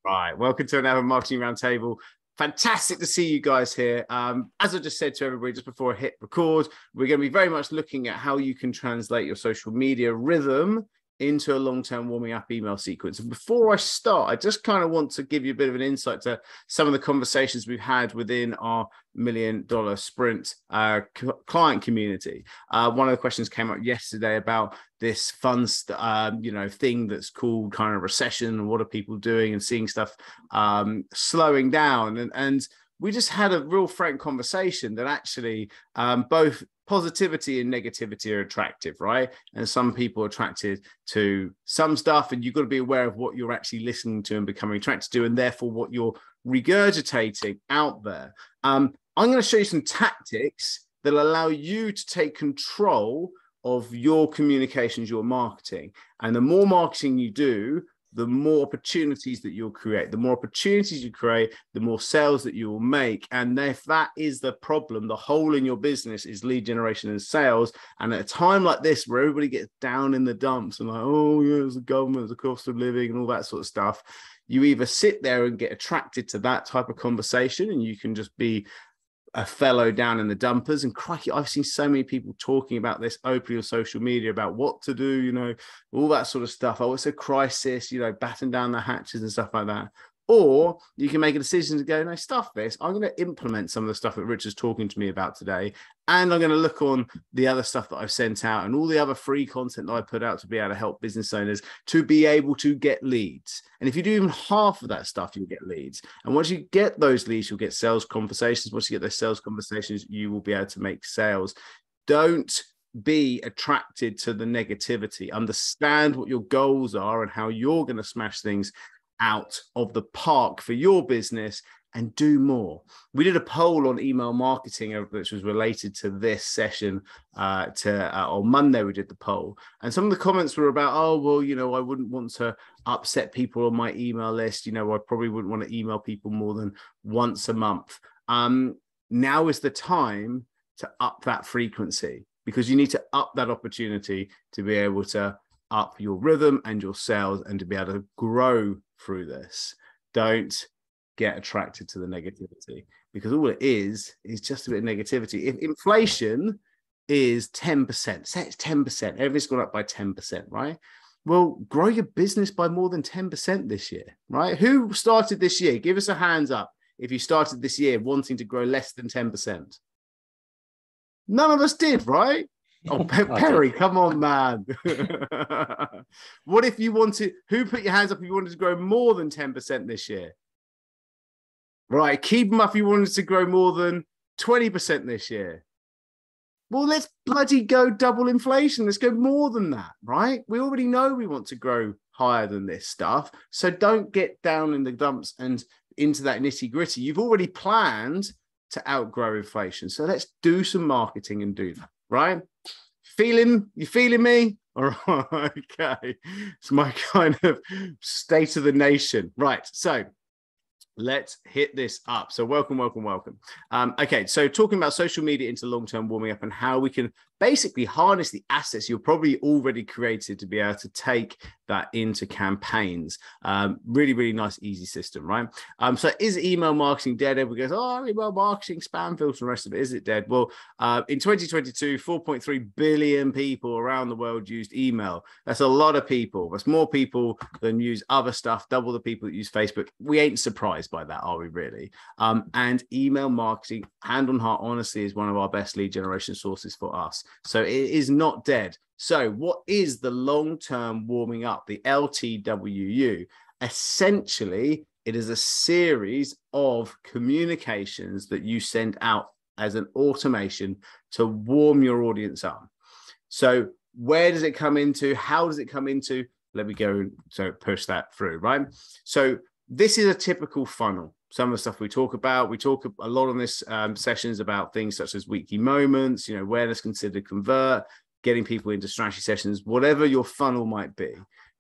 Right, welcome to another Marketing Roundtable. Fantastic to see you guys here. As I just said to everybody just before I hit record, we're going to be very much looking at how you can translate your social media rhythm into a long-term warming up email sequence. And before I start, I just kind of want to give you a bit of an insight to some of the conversations we've had within our $1 Million Sprint client community. One of the questions came up yesterday about this fun, thing that's called kind of recession, and what are people doing, and seeing stuff slowing down. And we just had a real frank conversation that actually both positivity and negativity are attractive, right? And some people are attracted to some stuff, and you've got to be aware of what you're actually listening to and becoming attracted to, and therefore what you're regurgitating out there. I'm going to show you some tactics that allow you to take control of your communications, your marketing. And the more marketing you do, the more opportunities that you'll create. The more opportunities you create, the more sales that you will make. And if that is the problem, the hole in your business is lead generation and sales. And at a time like this, where everybody gets down in the dumps and like, oh yeah, it's the government, it's the cost of living and all that sort of stuff, you either sit there and get attracted to that type of conversation, and you can just be a fellow down in the dumpers. And crikey, I've seen so many people talking about this openly on social media about what to do, all that sort of stuff. Oh, it's a crisis, batten down the hatches and stuff like that. Or you can make a decision to go, no, stuff this. I'm going to implement some of the stuff that Richard's talking to me about today. And I'm going to look on the other stuff that I've sent out and all the other free content that I put out to be able to help business owners to be able to get leads. And if you do even half of that stuff, you'll get leads. And once you get those leads, you'll get sales conversations. Once you get those sales conversations, you will be able to make sales. Don't be attracted to the negativity. Understand what your goals are and how you're going to smash things out of the park for your business, and do more. We did a poll on email marketing, which was related to this session. On Monday, we did the poll, and some of the comments were about, oh, well, I wouldn't want to upset people on my email list. I probably wouldn't want to email people more than once a month. Now is the time to up that frequency, because you need to up that opportunity to be able to up your rhythm and your sales, and to be able to grow through this. Don't get attracted to the negativity, because all it is just a bit of negativity. If inflation is 10%, say it's 10%, everything's gone up by 10%, right? Well, grow your business by more than 10% this year, right? Who started this year? Give us a hands up if you started this year wanting to grow less than 10%. None of us did, right? Oh, Perry, come on, man. What if you wanted, who put your hands up if you wanted to grow more than 10% this year? Right, keep them up if you wanted to grow more than 20% this year. Well, let's bloody go double inflation. Let's go more than that, right? We already know we want to grow higher than this stuff. So don't get down in the dumps and into that nitty gritty. You've already planned to outgrow inflation. So let's do some marketing and do that, right? You feeling me? All right, okay. It's my kind of state of the nation. Right, so let's hit this up. So welcome. Okay, so talking about social media into long-term warming up, and how we can basically harness the assets you're probably already created to be able to take that into campaigns. Really, really nice, easy system, right? So is email marketing dead? Everyone goes, oh, email marketing, spam filter, and the rest of it. Is it dead? Well, in 2022, 4.3 billion people around the world used email. That's a lot of people. That's more people than use other stuff, double the people that use Facebook. We ain't surprised by that, are we really? And email marketing, hand on heart, honestly, is one of our best lead generation sources for us. So it is not dead. So what is the long-term warming up, the LTWU? Essentially, it is a series of communications that you send out as an automation to warm your audience up. So where does it come into? How does it come into? Let me go so push that through, right? So this is a typical funnel. Some of the stuff we talk a lot on this sessions about things such as weekly moments, where does consider convert, getting people into strategy sessions, whatever your funnel might be.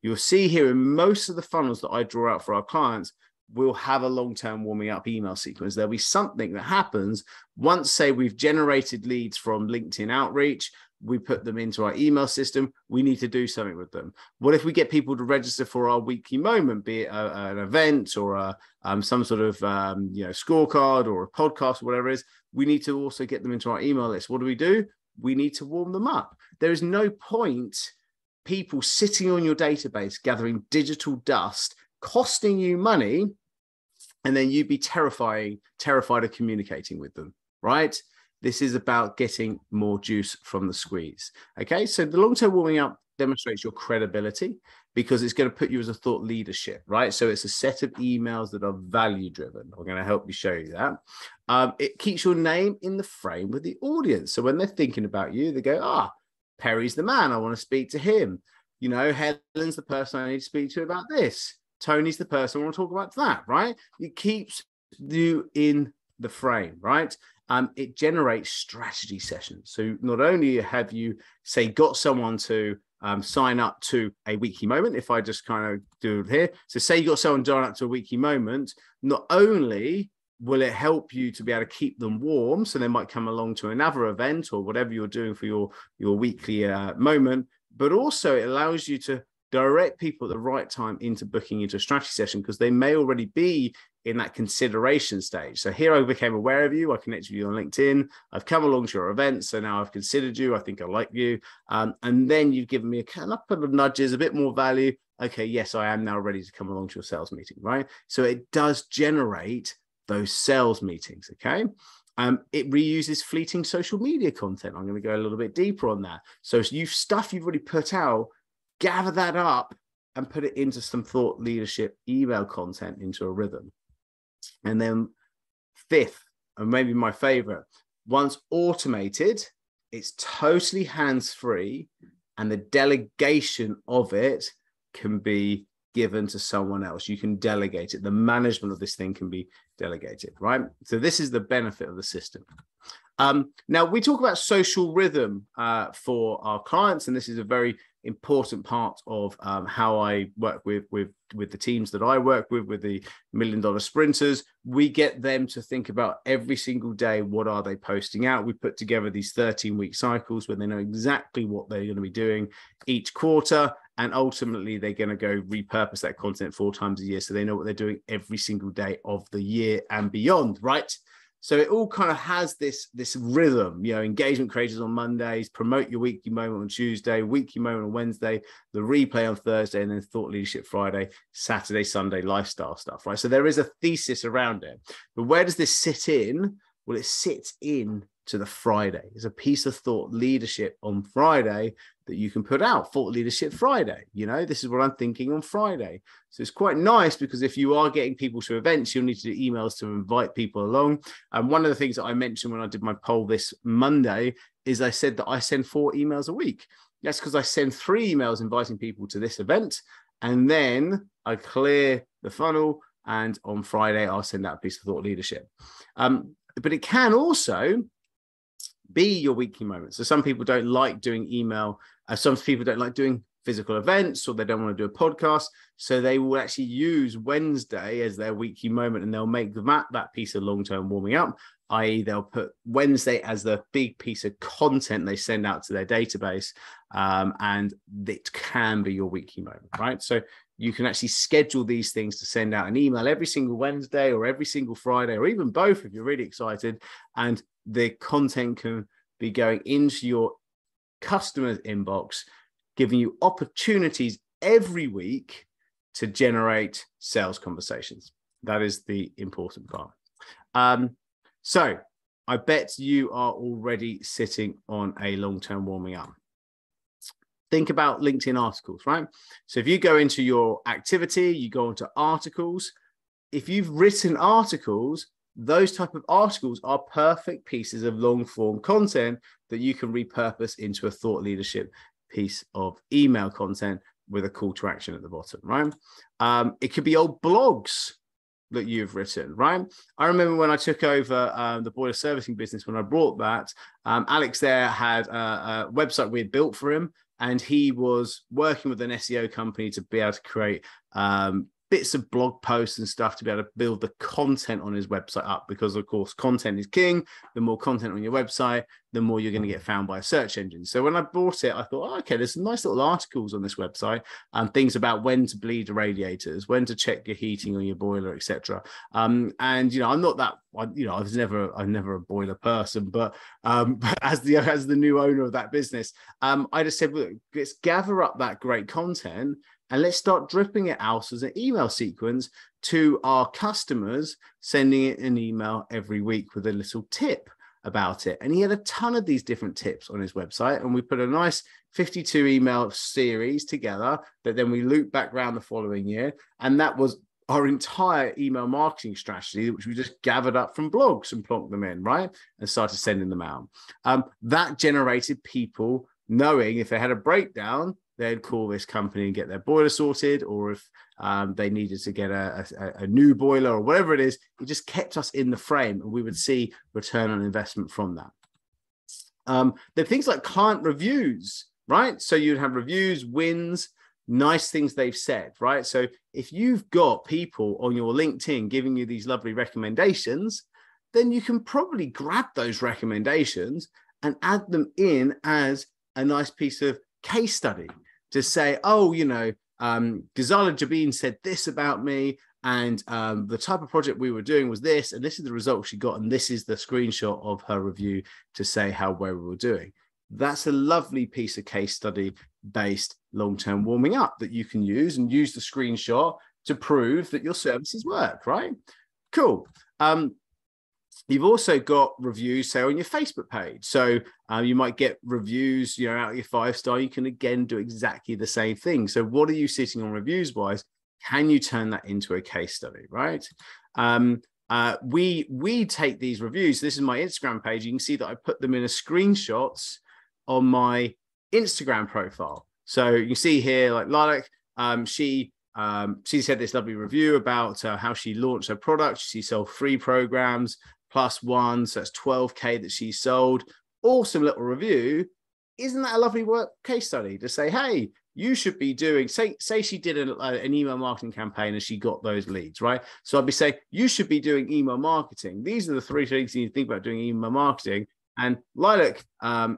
You'll see here in most of the funnels that I draw out for our clients, we'll have a long-term warming up email sequence. There'll be something that happens once, say, we've generated leads from LinkedIn outreach. we put them into our email system. We need to do something with them. What if we get people to register for our weekly moment, be it an event or some sort of scorecard or a podcast or whatever it is? We need to also get them into our email list. What do? We need to warm them up. There is no point people sitting on your database gathering digital dust, costing you money, and then you'd be terrified of communicating with them, right? This is about getting more juice from the squeeze. Okay, so the long-term warming up demonstrates your credibility because it's going to put you as a thought leadership, right? So it's a set of emails that are value-driven. I'm going to help you show you that. It keeps your name in the frame with the audience. So when they're thinking about you, they go, Perry's the man. I want to speak to him. Helen's the person I need to speak to about this. Tony's the person I want to talk about that, right? It keeps you in the frame, right? It generates strategy sessions. So not only have you, say, got someone to sign up to a weekly moment, if I just kind of do it here. So say you got someone sign up to a weekly moment, not only will it help you to be able to keep them warm, so they might come along to another event or whatever you're doing for your weekly moment, but also it allows you to direct people at the right time into booking into a strategy session because they may already be in that consideration stage. So here I became aware of you. I connected with you on LinkedIn. I've come along to your event. So now I've considered you. I think I like you. And then you've given me a couple of nudges, a bit more value. Okay, yes, I am now ready to come along to your sales meeting, right? So it does generate those sales meetings, okay? It reuses fleeting social media content. I'm going to go a little bit deeper on that. So stuff you've already put out, gather that up and put it into some thought leadership email content into a rhythm. And then fifth, and maybe my favorite, once automated, it's totally hands-free and the delegation of it can be given to someone else. You can delegate it. The management of this thing can be delegated, right? So this is the benefit of the system. Now we talk about social rhythm for our clients, and this is a very important part of how I work with the teams that I work with the $1 million sprinters. We get them to think about every single day, what are they posting out? We put together these 13-week cycles where they know exactly what they're going to be doing each quarter, and ultimately they're going to go repurpose that content 4 times a year so they know what they're doing every single day of the year and beyond, right? So it all kind of has this rhythm, engagement creators on Mondays, promote your weekly moment on Tuesday, weekly moment on Wednesday, the replay on Thursday, and then thought leadership Friday, Saturday, Sunday, lifestyle stuff, right? So there is a thesis around it. But where does this sit in? Well, it sits in to the Friday. It's a piece of thought leadership on Friday that you can put out. Thought leadership Friday. This is what I'm thinking on Friday. So it's quite nice because if you are getting people to events, you'll need to do emails to invite people along. And one of the things that I mentioned when I did my poll this Monday is I said that I send 4 emails a week. That's because I send 3 emails inviting people to this event, and then I clear the funnel, and on Friday I'll send out a piece of thought leadership. But it can also be your weekly moment. So some people don't like doing email. Some people don't like doing physical events, or they don't want to do a podcast. So they will actually use Wednesday as their weekly moment, and they'll make that piece of long-term warming up, i.e. they'll put Wednesday as the big piece of content they send out to their database. And it can be your weekly moment, right? So you can actually schedule these things to send out an email every single Wednesday or every single Friday, or even both if you're really excited. And the content can be going into your customer's inbox, giving you opportunities every week to generate sales conversations. That is the important part. So I bet you are already sitting on a long-term warming up. Think about LinkedIn articles, right? So if you go into your activity, you go into articles. If you've written articles, those type of articles are perfect pieces of long-form content that you can repurpose into a thought leadership piece of email content with a call to action at the bottom, right? It could be old blogs that you've written, right? I remember when I took over the boiler servicing business, when I brought that, Alex there had a website we had built for him, and he was working with an SEO company to be able to create bits of blog posts and stuff to be able to build the content on his website up, because of course content is king. The more content on your website, the more you're going to get found by a search engine. So when I bought it, I thought, oh, okay, there's some nice little articles on this website and things about when to bleed the radiators, when to check your heating on your boiler, etc. And I'm not that, I was never a boiler person, but as the new owner of that business, I just said, look, let's gather up that great content and let's start dripping it out as an email sequence to our customers, sending it an email every week with a little tip about it. And he had a ton of these different tips on his website. And we put a nice 52 email series together that then we looped back around the following year. And that was our entire email marketing strategy, which we just gathered up from blogs and plonked them in, right? And started sending them out. That generated people knowing if they had a breakdown, they'd call this company and get their boiler sorted, or if they needed to get a new boiler or whatever it is, it just kept us in the frame and we would see return on investment from that. There are things like client reviews, right? So you'd have reviews, wins, nice things they've said, right? So if you've got people on your LinkedIn giving you these lovely recommendations, then you can probably grab those recommendations and add them in as a nice piece of case study to say, oh, Ghazala Jabin said this about me, and the type of project we were doing was this, and this is the result she got, and this is the screenshot of her review to say how well we were doing. That's a lovely piece of case study based long-term warming up that you can use and use the screenshot to prove that your services work, right? Cool. You've also got reviews, say, on your Facebook page. So you might get reviews, out of your 5-star. You can, again, do exactly the same thing. So what are you sitting on reviews-wise? Can you turn that into a case study, right? We take these reviews. This is my Instagram page. You can see that I put them in a screenshots on my Instagram profile. So you can see here, like Lilac, she said this lovely review about how she launched her product. She sold 3 programs plus 1, so that's 12K that she sold. Awesome little review. Isn't that a lovely work case study to say, hey, you should be doing, say she did an email marketing campaign and she got those leads, right? So I'd be saying, you should be doing email marketing. These are the 3 things you need to think about doing email marketing. And Lilac,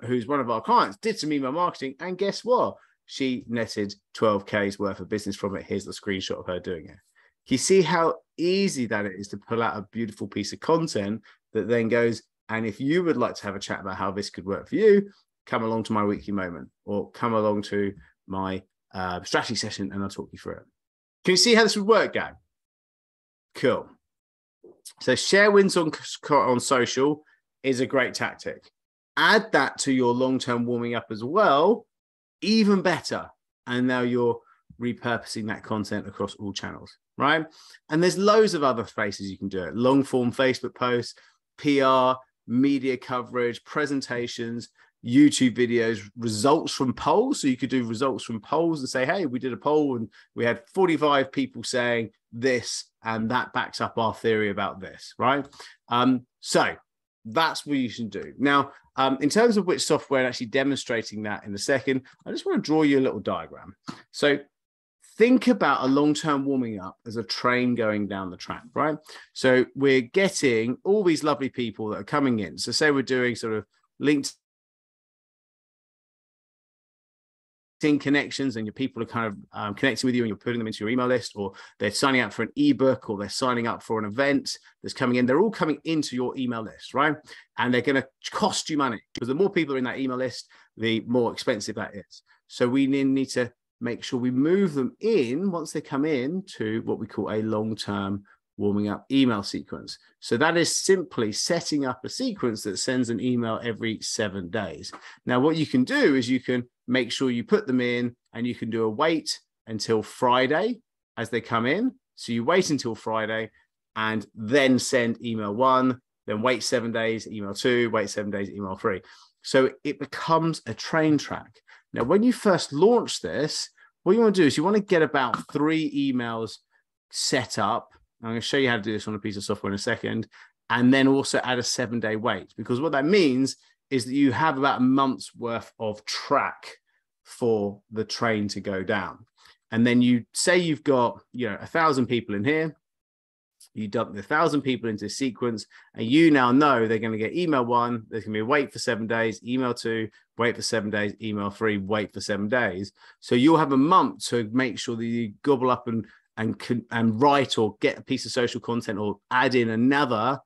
who's one of our clients, did some email marketing, and guess what? She netted 12K's worth of business from it. Here's the screenshot of her doing it. You see how easy that is to pull out a beautiful piece of content that then goes, and if you would like to have a chat about how this could work for you, come along to my weekly moment or come along to my strategy session and I'll talk you through it. Can you see how this would work, gang? Cool. So share wins on social is a great tactic. Add that to your long-term warming up as well, even better. And now you're repurposing that content across all channels, right? And there's loads of other places you can do it. Long form Facebook posts, PR, media coverage, presentations, YouTube videos, results from polls. So you could do results from polls and say, hey, we did a poll and we had 45 people saying this, and that backs up our theory about this, right? So that's what you should do. Now, in terms of which software and actually demonstrating that in a second, I just want to draw you a little diagram. So think about a long-term warming up as a train going down the track, right? So we're getting all these lovely people that are coming in. So say we're doing sort of LinkedIn connections, and your people are kind of connecting with you and you're putting them into your email list, or they're signing up for an ebook, or they're signing up for an event that's coming in. They're all coming into your email list, right? And they're going to cost you money, because the more people are in that email list, the more expensive that is. So we need to make sure we move them in once they come in to what we call a long-term warming up email sequence. So that is simply setting up a sequence that sends an email every 7 days. Now, what you can do is you can make sure you put them in, and you can do a wait until Friday as they come in. So you wait until Friday and then send email 1, then wait 7 days, email 2, wait 7 days, email 3. So it becomes a train track. Now, when you first launch this, what you want to do is you want to get about 3 emails set up. I'm going to show you how to do this on a piece of software in a second, and then also add a 7-day wait, because what that means is that you have about a month's worth of track for the train to go down. And then you say you've got, 1,000 people in here. You dump the 1,000 people into a sequence, and you now know they're going to get email 1. There's going to be a wait for 7 days, email 2, wait for 7 days, email 3, wait for 7 days. So you'll have a month to make sure that you gobble up and write or get a piece of social content or add in another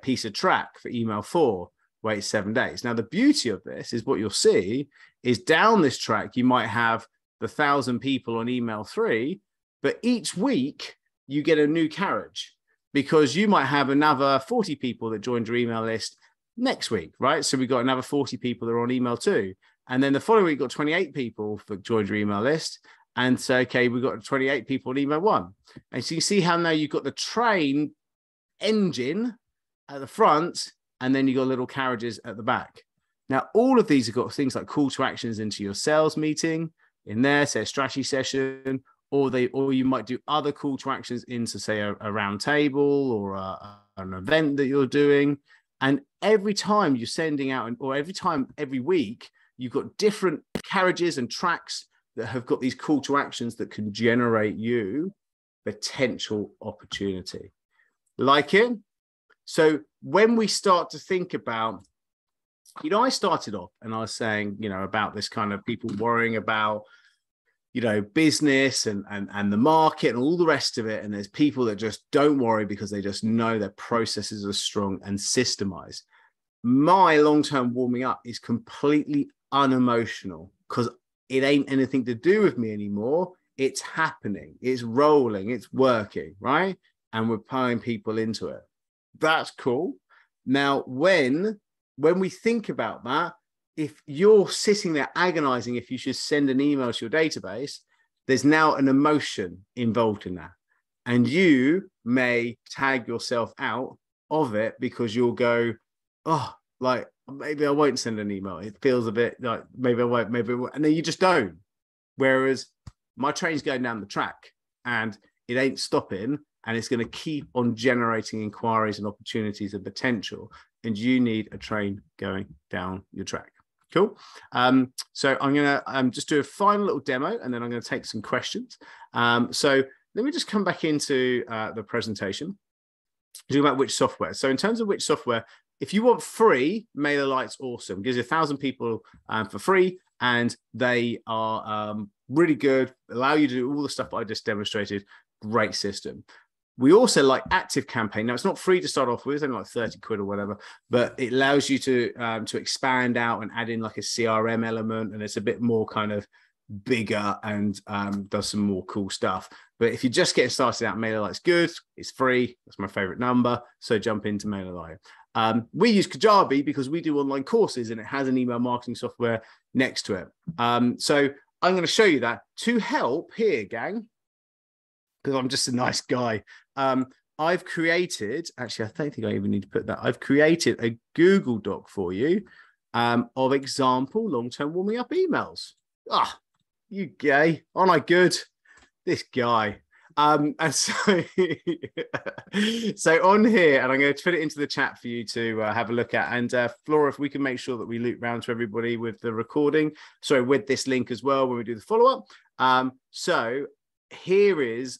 piece of track for email 4, wait 7 days. Now, the beauty of this is what you'll see is down this track, you might have the 1,000 people on email 3, but each week you get a new carriage because you might have another 40 people that joined your email list next week, right? So we've got another 40 people that are on email 2. And then the following week, got 28 people that joined your email list. And so, okay, we've got 28 people on email 1. And so you see how now you've got the train engine at the front, and then you've got little carriages at the back. Now, all of these have got things like call to actions into your sales meeting in there, say a strategy session, or you might do other call to actions into, say, a round table or an event that you're doing. And every time you're sending out, or every week, you've got different carriages and tracks that have got these call to actions that can generate you potential opportunity. Like it? So when we start to think about, I started off and I was saying, about this kind of people worrying about, business and the market and all the rest of it. And there's people that just don't worry because they just know their processes are strong and systemized. My long-term warming up is completely unemotional because it ain't anything to do with me anymore. It's happening. It's rolling. It's working, right? And we're pulling people into it. That's cool. Now, when we think about that, if you're sitting there agonizing if you should send an email to your database, there's now an emotion involved in that. And you may tag yourself out of it because you'll go, oh, like, maybe I won't send an email. It feels a bit like maybe I won't, maybe I won't. And then you just don't. Whereas my train's going down the track and it ain't stopping, and it's going to keep on generating inquiries and opportunities and potential. And you need a train going down your track. Cool. So I'm going to just do a final little demo, and then I'm going to take some questions. So let me just come back into the presentation. Talk about which software. So in terms of which software, if you want free, MailerLite's awesome. Gives you 1,000 people for free, and they are really good. Allow you to do all the stuff I just demonstrated. Great system. We also like Active Campaign. Now, it's not free to start off with, it's only like 30 quid or whatever, but it allows you to expand out and add in like a CRM element, and it's a bit more kind of bigger and does some more cool stuff. But if you're just getting started out, MailerLite's good. It's free. That's my favorite number. So jump into MailerLite. We use Kajabi because we do online courses, and it has an email marketing software next to it. So I'm going to show you that to help here, gang, because I'm just a nice guy. I've created, actually, I don't think I even need to put that. I've created a Google Doc for you of example long-term warming up emails. Ah, you gay. Aren't I good? This guy. And so, so on here, and I'm going to put it into the chat for you to have a look at. And Flora, if we can make sure that we loop round to everybody with the recording, sorry, with this link as well when we do the follow-up. So here is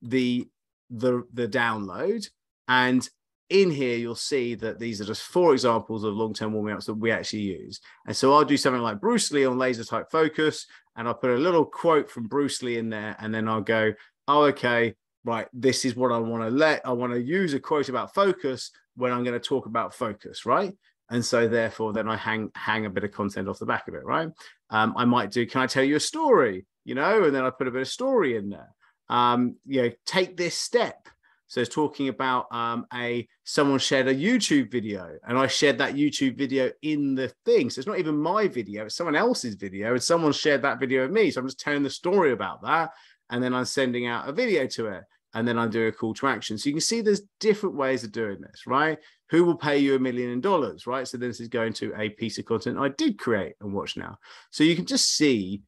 the download, and in here you'll see that these are just 4 examples of long-term warming ups that we actually use. And so I'll do something like Bruce Lee on laser type focus, and I'll put a little quote from Bruce Lee in there, and then I'll go, oh, okay, right, this is what I want to use a quote about focus when I'm going to talk about focus, right? And so therefore then I hang a bit of content off the back of it, right? I might do, can I tell you a story? And then I put a bit of story in there. Take this step. So it's talking about someone shared a YouTube video, and I shared that YouTube video in the thing. So it's not even my video, it's someone else's video, and someone shared that video of me. So I'm just telling the story about that, and then I'm sending out a video to it, and then I'm doing a call to action. So you can see there's different ways of doing this, right? Who will pay you $1 million, right? So this is going to a piece of content I did create and watch now. So you can just see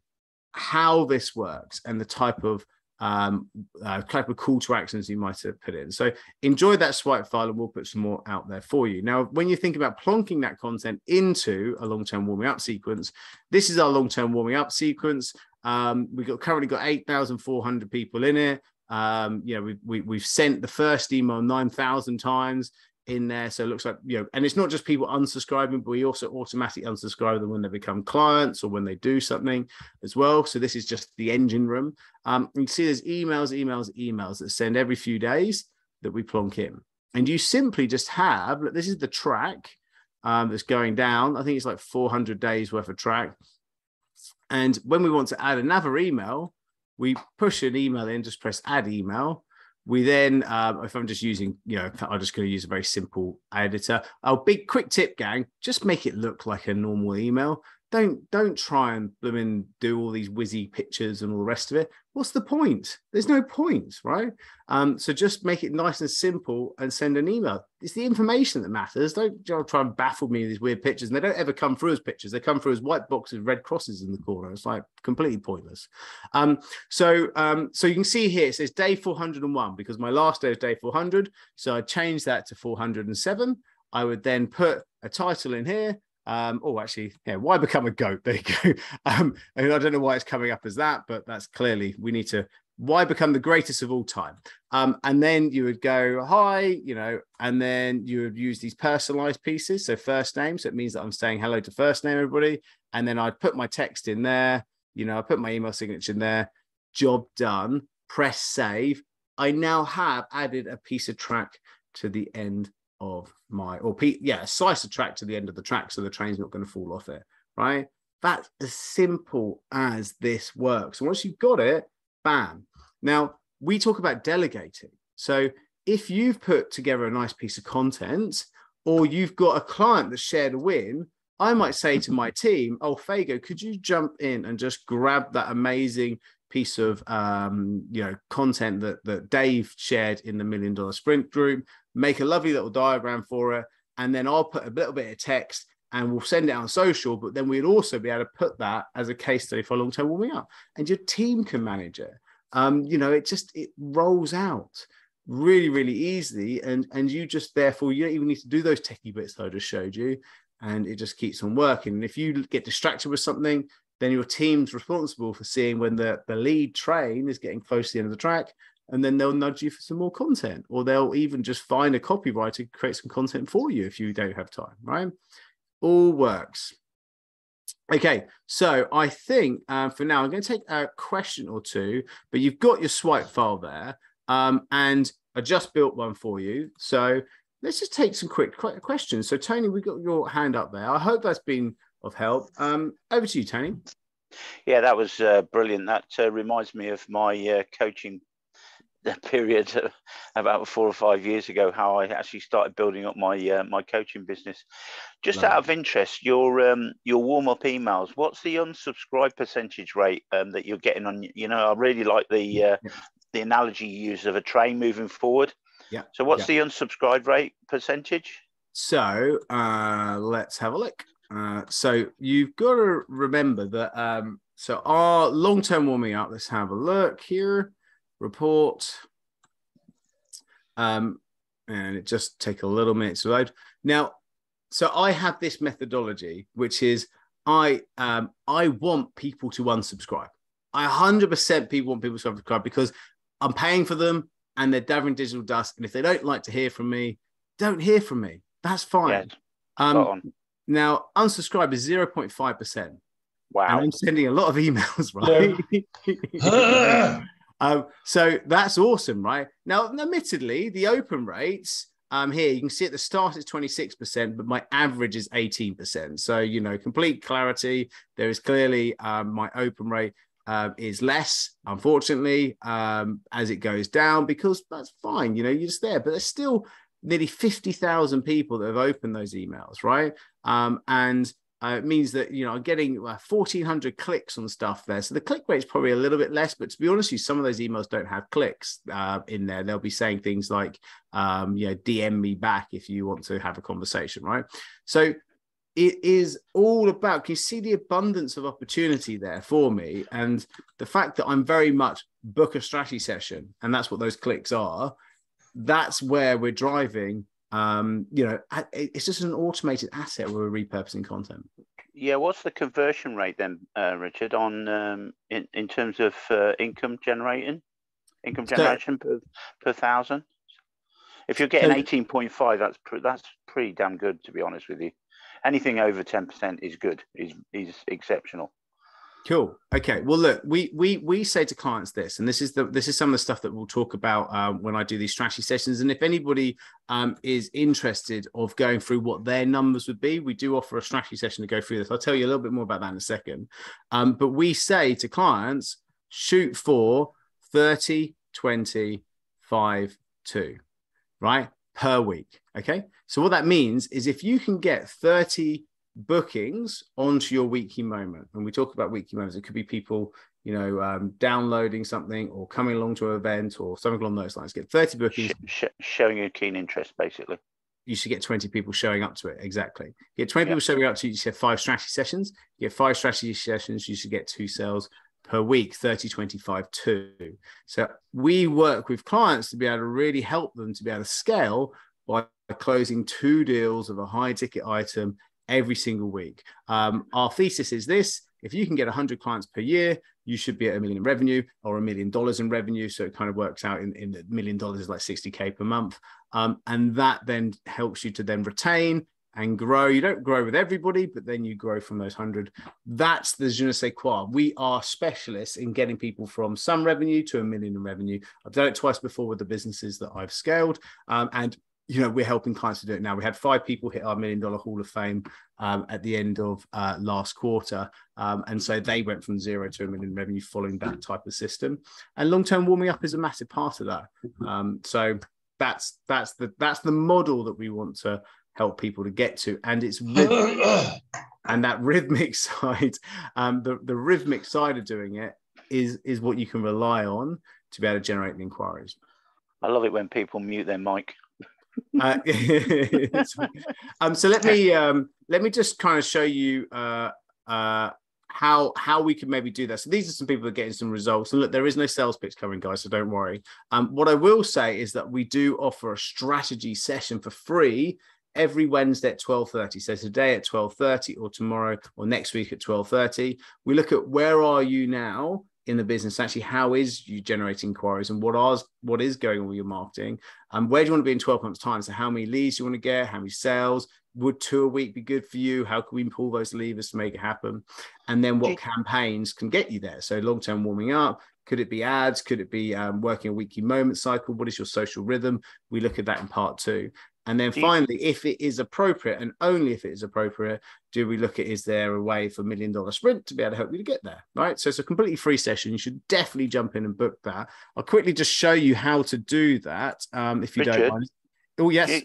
how this works and the type of call to actions you might have put in. So enjoy that swipe file, and we'll put some more out there for you. Now, when you think about plonking that content into a long-term warming up sequence, this is our long-term warming up sequence. We've currently got 8,400 people in it. We've sent the first email 9,000 times in there. So it looks like, and it's not just people unsubscribing, but we also automatically unsubscribe them when they become clients or when they do something as well. So this is just the engine room. You can see there's emails that send every few days that we plonk in. And you simply just have, this is the track that's going down. I think it's like 400 days worth of track. And when we want to add another email, we push an email in, just press add email. We then, if I'm just using, I'm just going to use a very simple editor. Big quick tip, gang, just make it look like a normal email. Don't try and do all these whizzy pictures and all the rest of it. What's the point? There's no point, right? So just make it nice and simple and send an email. It's the information that matters. Don't try and baffle me with these weird pictures. And they don't ever come through as pictures. They come through as white boxes with red crosses in the corner. It's like completely pointless. So you can see here, it says day 401 because my last day is day 400. So I changed that to 407. I would then put a title in here. Why become a goat? There you go. And I don't know why it's coming up as that, but that's clearly why become the greatest of all time? And then you would go, hi, and then you would use these personalized pieces. So first name, so it means that I'm saying hello to first name, everybody. And then I'd put my text in there, I put my email signature in there, job done, press save. I now have added a piece of track to the end of a slice of track to the end of the track, so the train's not going to fall off it, right? That's as simple as this works. And once you've got it, bam. Now, we talk about delegating. So if you've put together a nice piece of content, or you've got a client that shared a win, I might say to my team, oh, Fago, could you jump in and just grab that amazing piece of content that Dave shared in the $1 Million Sprint group, make a lovely little diagram for it, and then I'll put a little bit of text and we'll send it out on social, but then we'd also be able to put that as a case study for long-term warming up, and your team can manage it. It rolls out really, really easily, and you just, therefore, you don't even need to do those techie bits that I just showed you, and it just keeps on working. And if you get distracted with something, then your team's responsible for seeing when the lead train is getting close to the end of the track, and then they'll nudge you for some more content, or they'll even just find a copywriter to create some content for you if you don't have time, right? All works. Okay, so I think for now, I'm going to take a question or two, but you've got your swipe file there, and I just built one for you. So let's just take some quick questions. So Tony, we got your hand up there. I hope that's been of help. Over to you, Tony. Yeah, that was brilliant. That reminds me of my coaching period about 4 or 5 years ago, how I actually started building up my my coaching business. Just out of interest, your warm-up emails, what's the unsubscribe percentage rate that you're getting on? I really like the analogy you use of a train moving forward. Yeah. So what's the unsubscribe rate percentage? So let's have a look. So you've got to remember that so our long-term warming up, let's have a look here, report, and it just take a little minute to load. Now, so I have this methodology, which is I want people to unsubscribe. I 100% want people to unsubscribe because I'm paying for them and they're gathering digital dust. And if they don't like to hear from me, don't hear from me. That's fine. Yeah, now, unsubscribe is 0.5%. Wow. And I'm sending a lot of emails, right? So that's awesome, right? Now, admittedly, the open rates here, you can see at the start it's 26%, but my average is 18%. So, complete clarity. There is clearly my open rate is less, unfortunately, as it goes down, because that's fine. You're just there, but there's still nearly 50,000 people that have opened those emails, right? It means that, I'm getting 1,400 clicks on stuff there. So the click rate is probably a little bit less, but to be honest with you, some of those emails don't have clicks in there. They'll be saying things like, DM me back if you want to have a conversation, right? So it is all about, can you see the abundance of opportunity there for me? And the fact that I'm very much book a strategy session, and that's what those clicks are. That's where we're driving. It's just an automated asset where we're repurposing content. Yeah, what's the conversion rate then, Richard, on in terms of income generation So, per thousand? If you're getting 18.5, that's pretty damn good, to be honest with you. Anything over 10% is good, is exceptional. cool. Okay. Well, look, we say to clients this, and this is some of the stuff that we'll talk about when I do these strategy sessions. And if anybody is interested of going through what their numbers would be, we do offer a strategy session to go through this. I'll tell you a little bit more about that in a second. But we say to clients, shoot for 30, 20, 5, 2, right? Per week. Okay. So what that means is if you can get 30 bookings onto your weekly moment, and we talk about weekly moments, it could be people, downloading something or coming along to an event or something along those lines. Get 30 bookings, showing a keen interest, basically. You should get 20 people showing up to it. Exactly. Get 20 people showing up to it. You should have 5 strategy sessions. You get 5 strategy sessions. You should get 2 sales per week, 30, 25, 2. So we work with clients to be able to really help them to be able to scale by closing 2 deals of a high ticket item every single week. Our thesis is this: if you can get 100 clients per year, you should be at $1 million in revenue or $1 million in revenue. So it kind of works out in $1 million is like 60K per month. And that then helps you to then retain and grow. You don't grow with everybody, but then you grow from those 100. That's the je ne sais quoi. We are specialists in getting people from some revenue to $1 million in revenue. I've done it twice before with the businesses that I've scaled. And we're helping clients to do it now. We had 5 people hit our $1 million Hall of Fame at the end of last quarter. And so they went from 0 to $1 million revenue following that type of system. And long-term warming up is a massive part of that. So that's the model that we want to help people to get to. And it's and that rhythmic side, the rhythmic side of doing it is what you can rely on to be able to generate the inquiries. I love it when people mute their mic. So let me just kind of show you how we can maybe do that. So these are some people that are getting some results, and look, there is no sales pitch coming, guys, so don't worry. What I will say is that we do offer a strategy session for free every Wednesday at 12:30. So today at 12:30, or tomorrow or next week at 12:30. We look at where are you now in the business, actually how is you generating inquiries, and what is going on with your marketing, and where do you want to be in 12 months time? So how many leads you want to get, how many sales, would 2 a week be good for you, how can we pull those levers to make it happen, and then what campaigns can get you there. So long-term warming up, could it be ads, could it be working a weekly moment cycle, what is your social rhythm? We look at that in part 2. And then finally, if it is appropriate, and only if it is appropriate, do we look at, is there a way for $1 million sprint to be able to help you to get there, right? So it's a completely free session. You should definitely jump in and book that. I'll quickly just show you how to do that, if you don't mind. Oh, yes.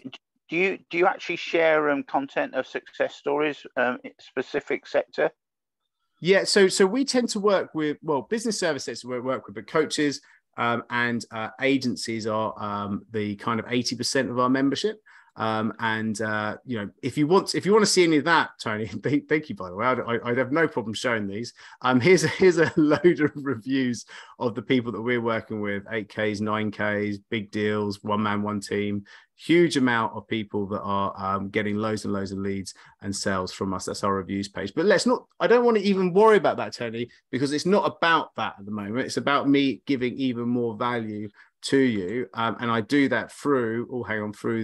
Do you actually share content of success stories in specific sector? Yeah, so we tend to work with, business services we work with, but coaches and agencies are the kind of 80% of our membership. If you want to see any of that, Tony, thank you, by the way. I'd have no problem showing these. Here's a load of reviews of the people that we're working with: 8Ks, 9Ks, big deals, one man, one team. Huge amount of people that are getting loads and loads of leads and sales from us. That's our reviews page. But I don't want to even worry about that, Tony, because it's not about that at the moment. It's about me giving even more value to you. And I do that through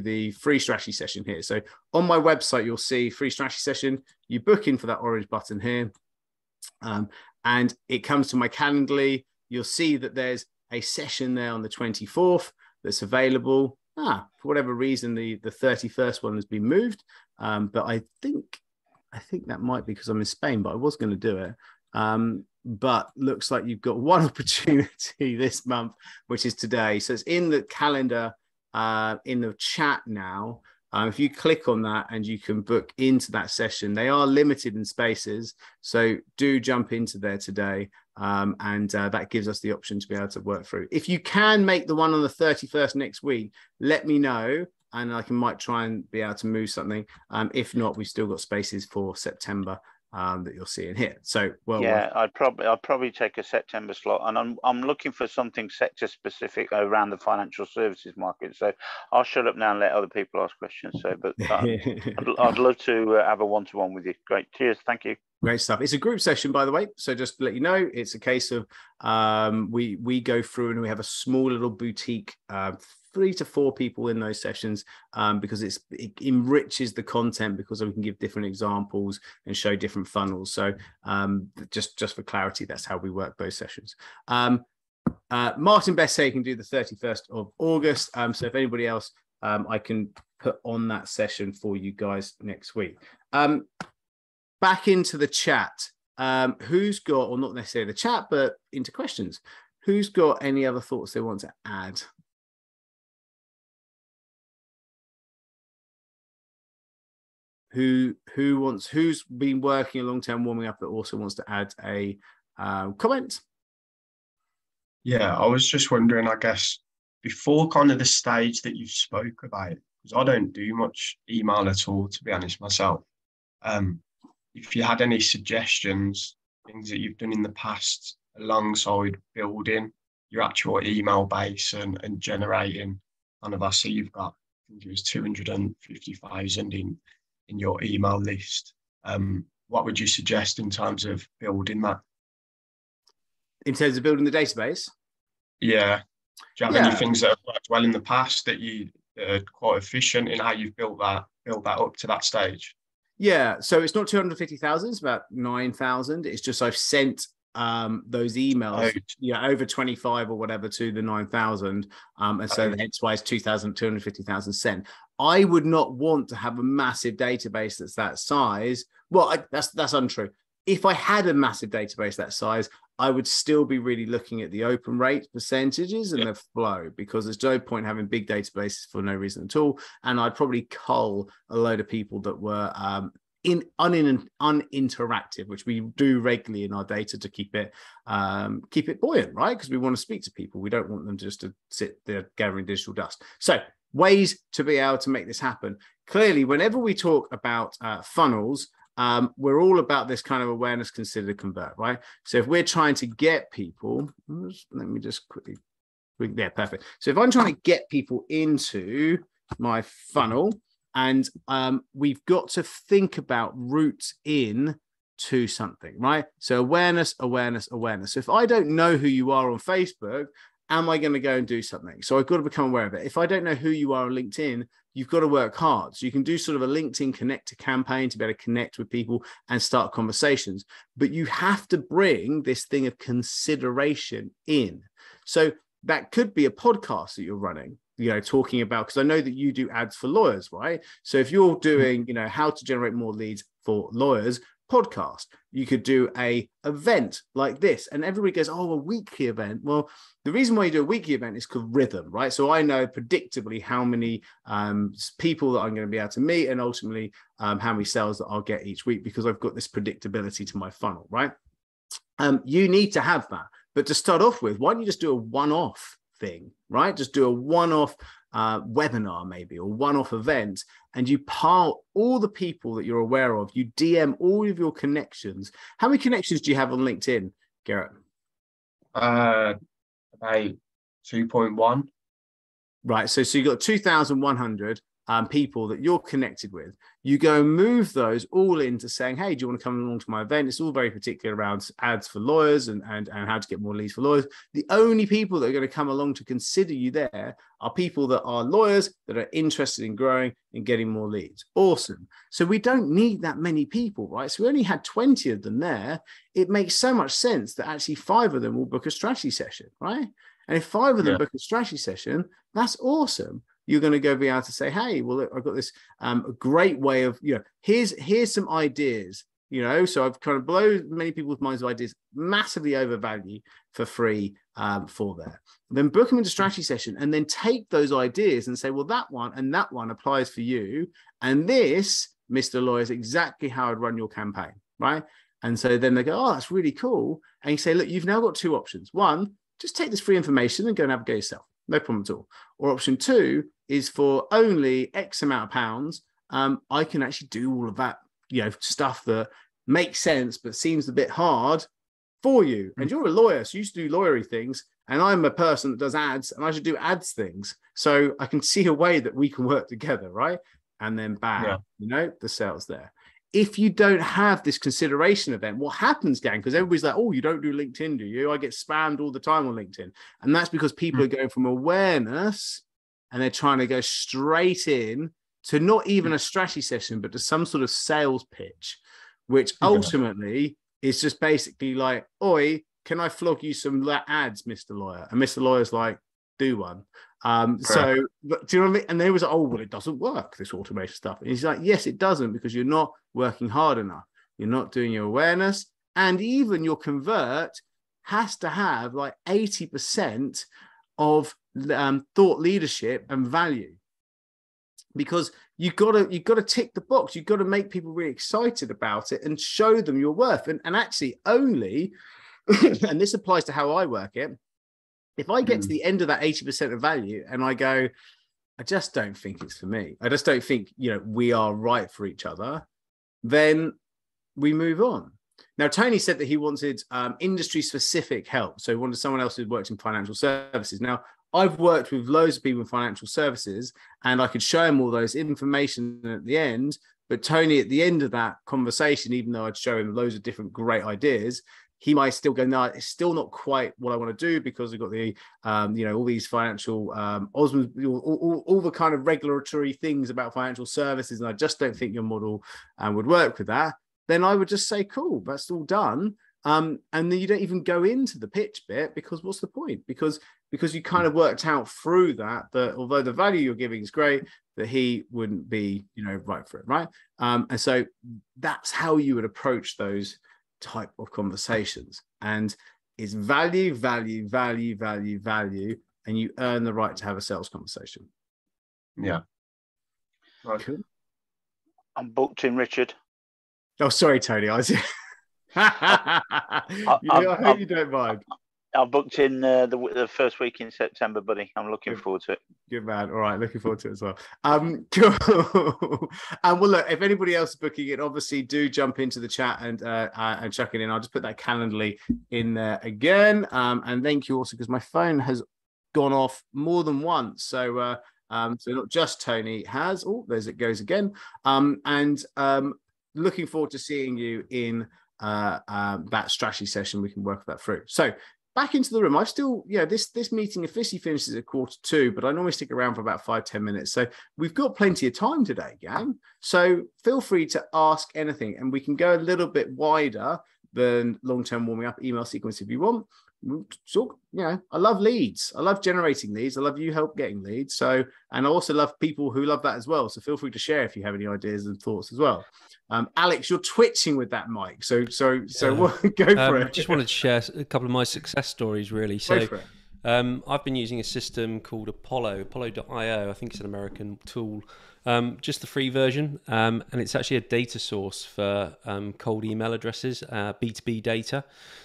the free strategy session here. So on my website, you'll see free strategy session. You book in for that orange button here. And it comes to my Calendly. You'll see that there's a session there on the 24th that's available. For whatever reason, the 31st one has been moved. But I think that might be because I'm in Spain, but I was going to do it. But looks like you've got one opportunity this month, which is today. So it's in the calendar, in the chat now. If you click on that and you can book into that session, they are limited in spaces. So do jump into there today. And that gives us the option to be able to work through. If you can make the one on the 31st next week, let me know, and I might try and be able to move something. If not, we've still got spaces for September that you're seeing here. So, well, yeah, I'd probably take a September slot, and I'm looking for something sector specific around the financial services market. So I'll shut up now and let other people ask questions. So, but I'd love to have a one-to-one with you. Great, cheers, thank you. Great stuff. It's a group session, by the way. So just to let you know, it's a case of we go through and we have a small little boutique, 3 to 4 people in those sessions, because it enriches the content, because we can give different examples and show different funnels. So just for clarity, that's how we work those sessions. Martin Best say he can do the 31st of August. So if anybody else, I can put on that session for you guys next week. Back into the chat. Who's got, or not necessarily the chat, but into questions. Who's got any other thoughts they want to add? Who's been working a long time warming up that also wants to add a comment? Yeah, I was just wondering, I guess, before kind of the stage that you spoke about, because I don't do much email at all, to be honest, myself. If you had any suggestions, things that you've done in the past alongside building your actual email base and generating kind of, I see you've got, I think it was 250,000 in your email list. What would you suggest in terms of building that? In terms of building the database? Yeah. Do you have any things that have worked well in the past that you are quite efficient in how you've built that up to that stage? Yeah, so it's not 250,000, it's about 9,000. It's just I've sent those emails, over 25 or whatever to the 9,000. And so hence why it's 250,000 sent. I would not want to have a massive database that's that size. Well, that's untrue. If I had a massive database that size, I would still be really looking at the open rate percentages and the flow, because there's no point having big databases for no reason at all. And I'd probably cull a load of people that were uninteractive, which we do regularly in our data to keep it buoyant, right? Because we want to speak to people. We don't want them just to sit there gathering digital dust. So ways to be able to make this happen. Clearly, whenever we talk about funnels, we're all about this kind of awareness, consider, convert, right? So if we're trying to get people, let me just quickly, yeah, perfect. So if I'm trying to get people into my funnel, and we've got to think about routes in to something, right? So awareness, awareness, awareness. So if I don't know who you are on Facebook, am I going to go and do something? So I've got to become aware of it. If I don't know who you are on LinkedIn, you've got to work hard. So you can do sort of a LinkedIn connector campaign to be able to connect with people and start conversations. But you have to bring this thing of consideration in. So that could be a podcast that you're running, talking about, because I know that you do ads for lawyers, right? So if you're doing, how to generate more leads for lawyers, podcast, you could do a event like this, and everybody goes, oh, a weekly event. Well, the reason why you do a weekly event is because rhythm, right? So I know predictably how many people that I'm going to be able to meet, and ultimately how many sales that I'll get each week, because I've got this predictability to my funnel, right? You need to have that. But to start off with, why don't you just do a one-off thing, right? Just do a one-off webinar maybe, or one-off event, and you pile all the people that you're aware of, you DM all of your connections. How many connections do you have on LinkedIn, Garrett? About 2.1. Right, so you've got 2,100 people that you're connected with. You go and move those all into saying, hey, do you want to come along to my event? It's all very particular around ads for lawyers and how to get more leads for lawyers. The only people that are going to come along to consider you there are people that are lawyers that are interested in growing and getting more leads. Awesome. So we don't need that many people, right? So we only had 20 of them there. It makes so much sense that actually 5 of them will book a strategy session, right? And if 5 of them book a strategy session, that's awesome. You're going to go be able to say, hey, well, I've got this great way of, here's some ideas, so I've kind of blown many people's minds with ideas, massively overvalue for free for there. Then book them into strategy session, and then take those ideas and say, well, that one and that one applies for you. And this, Mr. Lawyer, is exactly how I'd run your campaign, right? And so then they go, oh, that's really cool. And you say, look, you've now got 2 options. One, just take this free information and go and navigate yourself. No problem at all. Or option 2 is for only X amount of pounds, I can actually do all of that, stuff that makes sense, but seems a bit hard for you. And you're a lawyer, so you used to do lawyery things. And I'm a person that does ads, and I should do ads things. So I can see a way that we can work together, right? And then bam, the sales there. If you don't have this consideration event, what happens, gang? Because everybody's like, oh, you don't do LinkedIn, do you? I get spammed all the time on LinkedIn. And that's because people are going from awareness and they're trying to go straight in to not even a strategy session, but to some sort of sales pitch, which ultimately is just basically like, oi, can I flog you some ads, Mr. Lawyer? And Mr. Lawyer's like, do one. So do you know what I mean? And they was like, oh, well, it doesn't work, this automation stuff. And he's like, yes, it doesn't, because you're not working hard enough. You're not doing your awareness. And even your convert has to have like 80% of thought leadership and value. Because you've got to tick the box. You've got to make people really excited about it and show them your worth. And actually only, and this applies to how I work it, if I get to the end of that 80% of value and I go, I just don't think it's for me, I just don't think, we are right for each other, then we move on. Now, Tony said that he wanted industry-specific help. So he wanted someone else who worked in financial services. Now, I've worked with loads of people in financial services, and I could show him all those information at the end. But Tony, at the end of that conversation, even though I'd show him loads of different great ideas, he might still go, no, it's still not quite what I want to do, because we've got the, all these financial, all the kind of regulatory things about financial services, and I just don't think your model would work with that. Then I would just say, cool, that's all done. And then you don't even go into the pitch bit, because what's the point? Because you kind of worked out through that although the value you're giving is great, that he wouldn't be, right for it, right? And so that's how you would approach those type of conversations. And it's value, value, value, value, value, and you earn the right to have a sales conversation. Yeah. Right. Cool. I'm booked in, Richard. Oh, sorry, Tony. I hope you don't mind. I booked in the first week in September, buddy. I'm looking forward to it. Good man. All right, looking forward to it as well. Cool. Well, look, if anybody else is booking it, obviously do jump into the chat and chuck it in. I'll just put that Calendly in there again. And thank you also, because my phone has gone off more than once. So not just Tony has. Oh, there's it goes again. Looking forward to seeing you in that strategy session. We can work that through. So back into the room. I still, this meeting officially finishes at 1:45, but I normally stick around for about 5-10 minutes. So we've got plenty of time today, gang. So feel free to ask anything, and we can go a little bit wider than long-term warming up email sequence if you want. So, I love leads. I love generating leads. I love you help getting leads. So, and I also love people who love that as well. So feel free to share if you have any ideas and thoughts as well. Alex, you're twitching with that mic. So go for it. I just wanted to share a couple of my success stories, really. So I've been using a system called Apollo.io. I think it's an American tool. Just the free version, and it's actually a data source for cold email addresses, B2B data.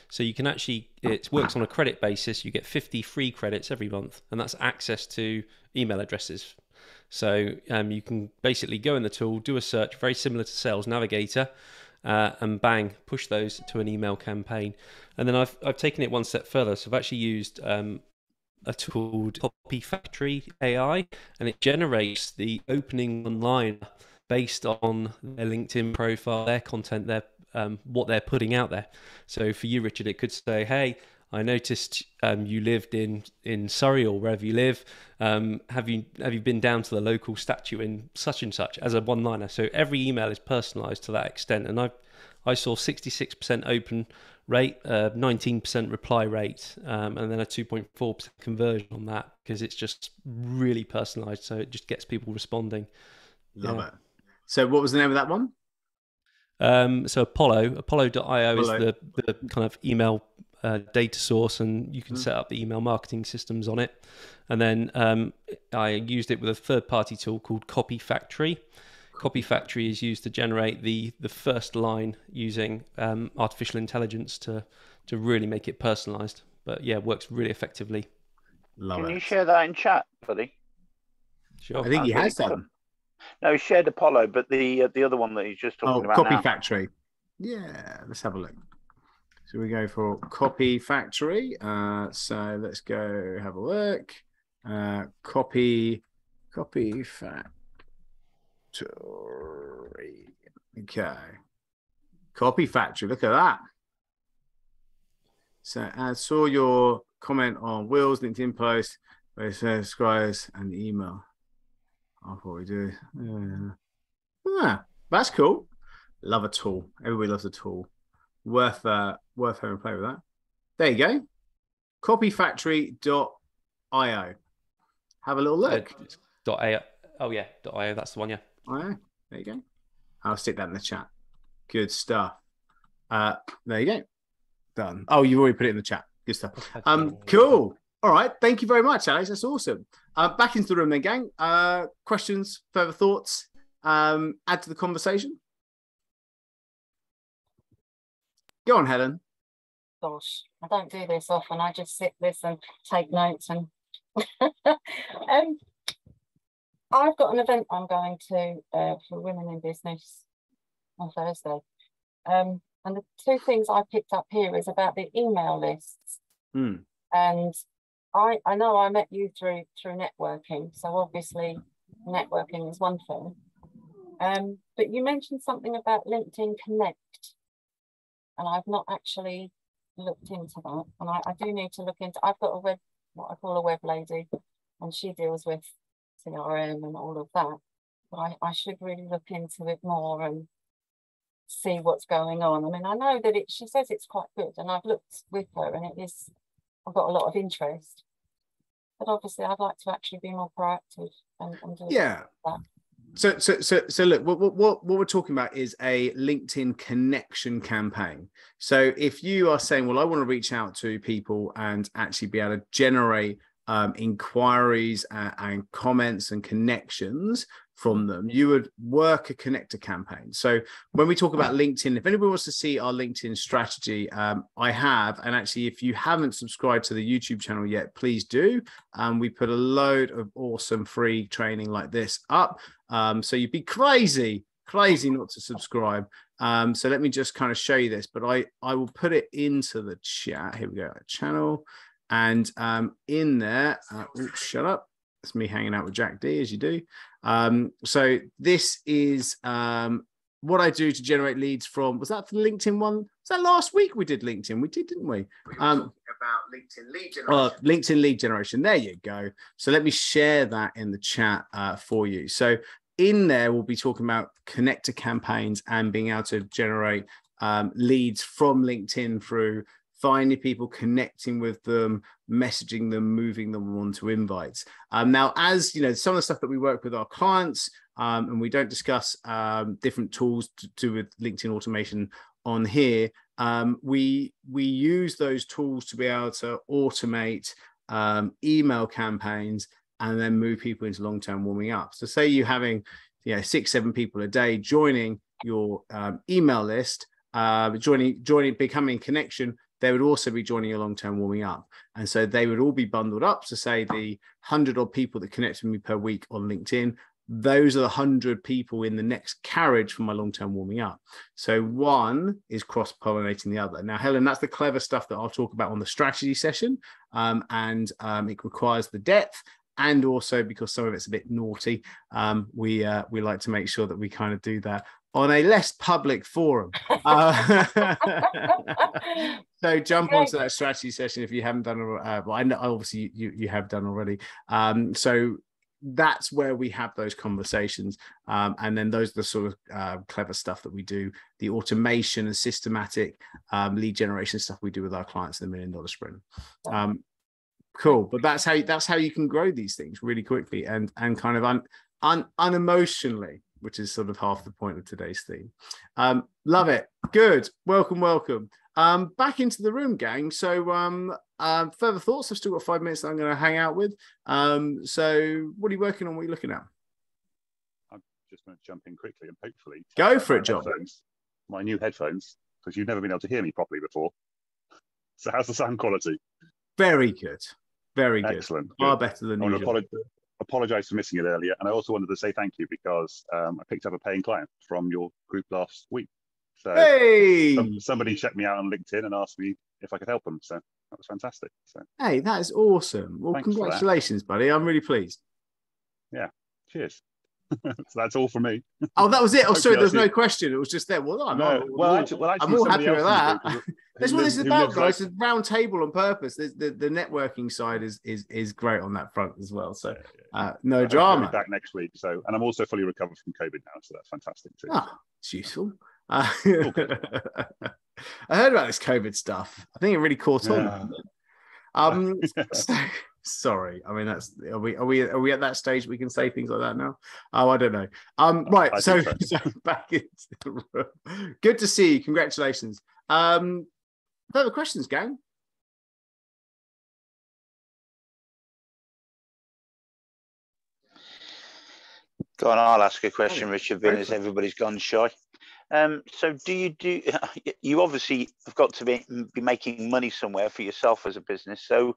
So you can actually, it works on a credit basis. You get 50 free credits every month, and that's access to email addresses. So you can basically go in the tool, do a search, very similar to Sales Navigator, and bang, push those to an email campaign. And then I've taken it one step further. So I've actually used a tool called Copy Factory AI, and it generates the opening one-liner based on their LinkedIn profile, their content, their what they're putting out there. So for you, Richard, it could say, hey, I noticed you lived in Surrey or wherever you live. Have you been down to the local statue in such and such, as a one-liner? So every email is personalised to that extent. And I saw 66% open rate, 19% reply rate, and then a 2.4% conversion on that, because it's just really personalised. So it just gets people responding. Love it. So what was the name of that one? So Apollo.io is the kind of email data source, and you can set up the email marketing systems on it. And then I used it with a third-party tool called Copy Factory. Copy Factory is used to generate the first line using artificial intelligence to really make it personalized. But yeah, it works really effectively. Can you share that in chat, buddy? Sure. I think he has done. No, he shared Apollo, but the other one that he's just talking about Copy now. Factory. Yeah, let's have a look. So we go for Copy Factory. So let's go have a look. Copy Factory. Okay. Copy Factory. Look at that. So I saw your comment on Will's LinkedIn post where it says subscribers and email. I thought we do. That's cool. Love a tool. Everybody loves a tool. Worth having a play with that. There you go. Copyfactory.io. Have a little look. .io. Oh yeah, .io. That's the one. Yeah. There you go. I'll stick that in the chat. Good stuff. There you go. Done. Oh, you already put it in the chat. Good stuff. Cool. All right. Thank you very much, Alex. That's awesome. Back into the room then, gang. Questions, further thoughts, add to the conversation. Go on, Helen. Gosh, I don't do this often. I just sit, listen, take notes, and I've got an event I'm going to for women in business on Thursday. And the two things I picked up here is about the email lists. And I know I met you through networking, so obviously networking is one thing. But you mentioned something about LinkedIn Connect, and I've not actually looked into that. And I do need to look into. I've got what I call a web lady, and she deals with CRM and all of that. But I should really look into it more and see what's going on. I mean, I know that she says it's quite good, and I've looked with her, and I've got a lot of interest. But obviously, I'd like to actually be more proactive and do that. So look, what we're talking about is a LinkedIn connection campaign. So if you are saying, well, I want to reach out to people and actually be able to generate inquiries and comments and connections from them, you would work a connector campaign. So when we talk about LinkedIn, if anybody wants to see our LinkedIn strategy, I have, and actually if you haven't subscribed to the YouTube channel yet, please do. We put a load of awesome free training like this up. So you'd be crazy not to subscribe. So let me just kind of show you this, but I will put it into the chat. Here we go, channel. And in there, oops, shut up. It's me hanging out with Jack D, as you do. So this is what I do to generate leads from. Was that for the LinkedIn one? Was that last week we did LinkedIn? We did, didn't we? We were talking about LinkedIn lead generation. LinkedIn lead generation. There you go. So let me share that in the chat for you. So in there, we'll be talking about connector campaigns and being able to generate leads from LinkedIn through finding people, connecting with them, messaging them, moving them onto invites. Now, as you know, some of the stuff that we work with our clients, and we don't discuss different tools to do with LinkedIn automation on here, we use those tools to be able to automate email campaigns and then move people into long-term warming up. So say you're having 6-7 people a day joining your email list, becoming connection, they would also be joining a long-term warming up. And so they would all be bundled up. So say the 100 odd people that connect with me per week on LinkedIn, those are the 100 people in the next carriage for my long-term warming up. So one is cross-pollinating the other. Now, Helen, that's the clever stuff that I'll talk about on the strategy session. And it requires the depth. And also because some of it's a bit naughty, we like to make sure that we kind of do that on a less public forum. So jump onto that strategy session if you haven't done it. Well, I know obviously you have done already. So that's where we have those conversations. And then those are the sort of clever stuff that we do, the automation and systematic lead generation stuff we do with our clients in the $1 Million Sprint. Cool, but that's how you can grow these things really quickly and kind of unemotionally, which is sort of half the point of today's theme. Love it. Good. Welcome. Back into the room, gang. So further thoughts? I've still got 5 minutes that I'm going to hang out with. So what are you working on? What are you looking at? I'm just going to jump in quickly and hopefully go for it, John. My new headphones, because you've never been able to hear me properly before. So how's the sound quality? Very good. Very good. Excellent. Far better than usual. I apologize for missing it earlier, and I also wanted to say thank you because I picked up a paying client from your group last week. So hey, somebody checked me out on LinkedIn and asked me if I could help them. So that was fantastic. So hey, that is awesome. Well, congratulations, buddy. I'm really pleased. Yeah, cheers. So that's all from me. Oh, that was it. Oh, sorry, there's no question. It was just there. Well, I'm all happy with that. That's what this is about, guys. It's a round table on purpose. The networking side is great on that front as well. So no drama. I'll be back next week. So, and I'm also fully recovered from COVID now, so that's fantastic too. Oh, it's useful. I heard about this COVID stuff. I think it really caught on. So, sorry. I mean, that's are we at that stage we can say things like that now? Oh, I don't know. Right. So back into the room. Good to see you. Congratulations. Further questions, gang? Go on, I'll ask a question, Richard, being as everybody's gone shy. So you obviously have got to be making money somewhere for yourself as a business. So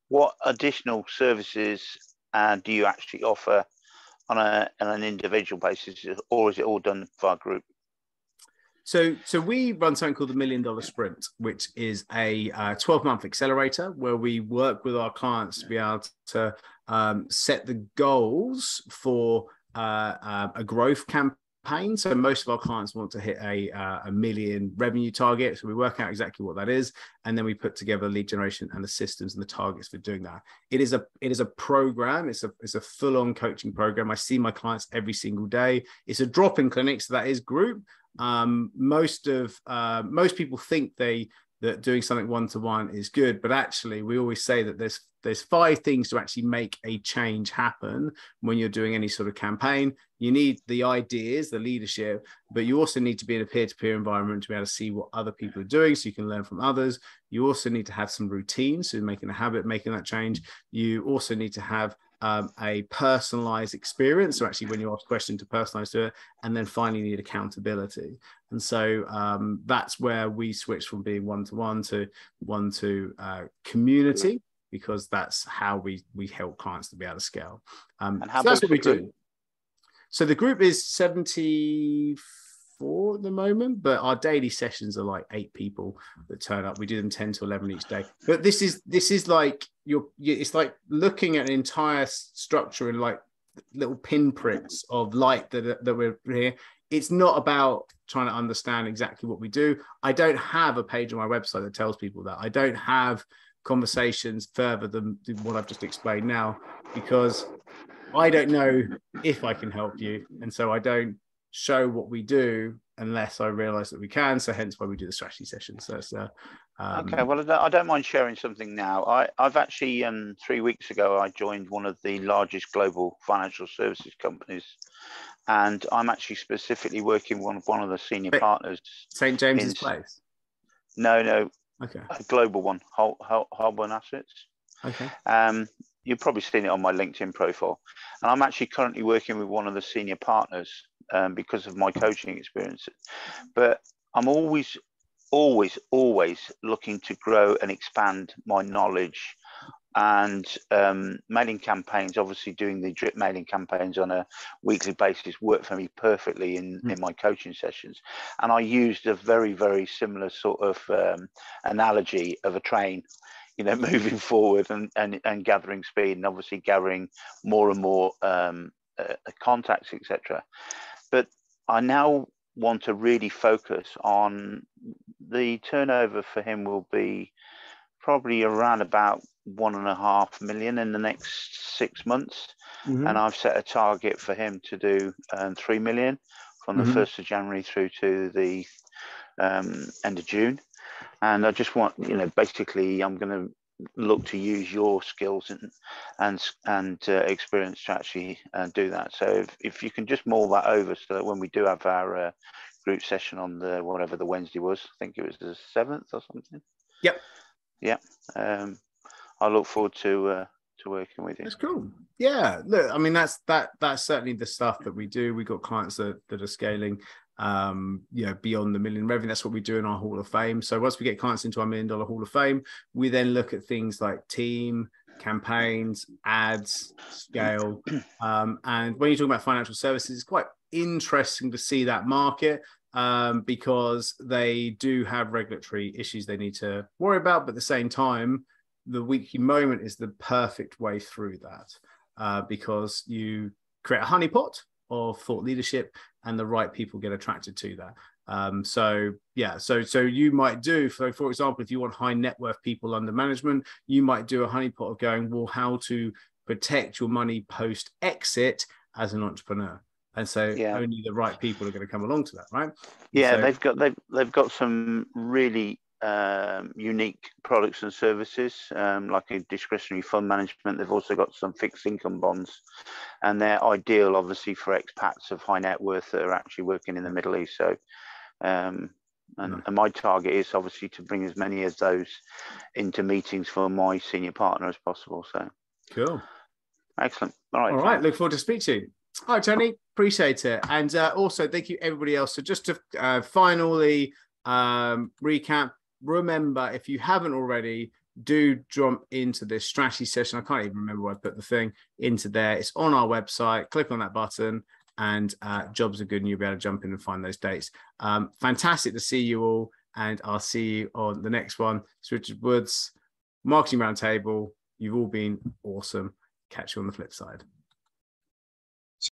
what additional services do you actually offer on an individual basis, or is it all done via group? So we run something called the $1 Million Sprint, which is a 12-month accelerator where we work with our clients to be able to set the goals for a growth campaign. So most of our clients want to hit a $1 million revenue target. So we work out exactly what that is, and then we put together lead generation and the systems and the targets for doing that. It is a program. It's a full-on coaching program. I see my clients every single day. It's a drop-in clinic, so that is group. Most people think that doing something one-to-one is good, but actually we always say that there's 5 things to actually make a change happen when you're doing any sort of campaign. You need the ideas, the leadership, but you also need to be in a peer-to-peer environment to be able to see what other people are doing so you can learn from others. You also need to have some routines, so making a habit, making that change. You also need to have a personalized experience. So actually when you ask a question to personalize to it, and then finally you need accountability. And so that's where we switch from being one-to-one to community, because that's how we help clients to be able to scale. And how so that's what we do. So the group is 74 at the moment, but our daily sessions are like 8 people that turn up. We do them 10 to 11 each day. But this is like it's like looking at an entire structure and like little pinpricks of light that we're here. It's not about trying to understand exactly what we do. I don't have a page on my website that tells people that. I don't have conversations further than what I've just explained now, because I don't know if I can help you. And so I don't show what we do unless I realize that we can. So hence why we do the strategy sessions. So it's, okay, well, I don't mind sharing something now. I've actually, 3 weeks ago, I joined one of the largest global financial services companies. And I'm actually specifically working with one of the senior partners. St. James's Place? No. Okay. A global one, Holborn Assets. Okay. You've probably seen it on my LinkedIn profile. And I'm actually currently working with one of the senior partners because of my coaching experience. But I'm always looking to grow and expand my knowledge. And mailing campaigns, obviously doing the drip mailing campaigns on a weekly basis work for me perfectly in my coaching sessions. And I used a very, very similar sort of analogy of a train, moving forward and gathering speed, and obviously gathering more and more contacts, etc. But I now want to really focus on the turnover for him will be probably around about 1.5 million in the next 6 months. And I've set a target for him to do 3 million from the 1st of January through to the end of June. And I just want, basically I'm going to look to use your skills and experience to actually do that. So if you can just mull that over so that when we do have our group session on the whatever the Wednesday was, I think it was the 7th or something. Yep. I look forward to working with you. That's cool. Yeah. Look, I mean, that's certainly the stuff that we do. We've got clients that are scaling, beyond the million revenue. That's what we do in our Hall of Fame. So once we get clients into our $1 million Hall of Fame, we then look at things like team, campaigns, ads, scale. And when you're talking about financial services, it's quite interesting to see that market. because they do have regulatory issues they need to worry about. But at the same time, the weekly moment is the perfect way through that, because you create a honeypot of thought leadership and the right people get attracted to that. So you might do, for example, if you want high net worth people under management, you might do a honeypot of going, well, how to protect your money post exit as an entrepreneur. And so only the right people are going to come along to that, right? Yeah, so, they've got some really unique products and services, like a discretionary fund management. They've also got some fixed income bonds, and they're ideal, obviously, for expats of high net worth that are actually working in the Middle East. So, and my target is obviously to bring as many of those into meetings for my senior partner as possible. So, cool, excellent. All right. Look forward to speak to you. All right, Tony, appreciate it. And also thank you everybody else. So just to finally recap, remember, if you haven't already, do jump into this strategy session. I can't even remember where I put the thing into there. It's on our website. Click on that button and jobs are good and you'll be able to jump in and find those dates. Fantastic to see you all, and I'll see you on the next one. It's Richard Woods, Marketing Roundtable. You've all been awesome. Catch you on the flip side.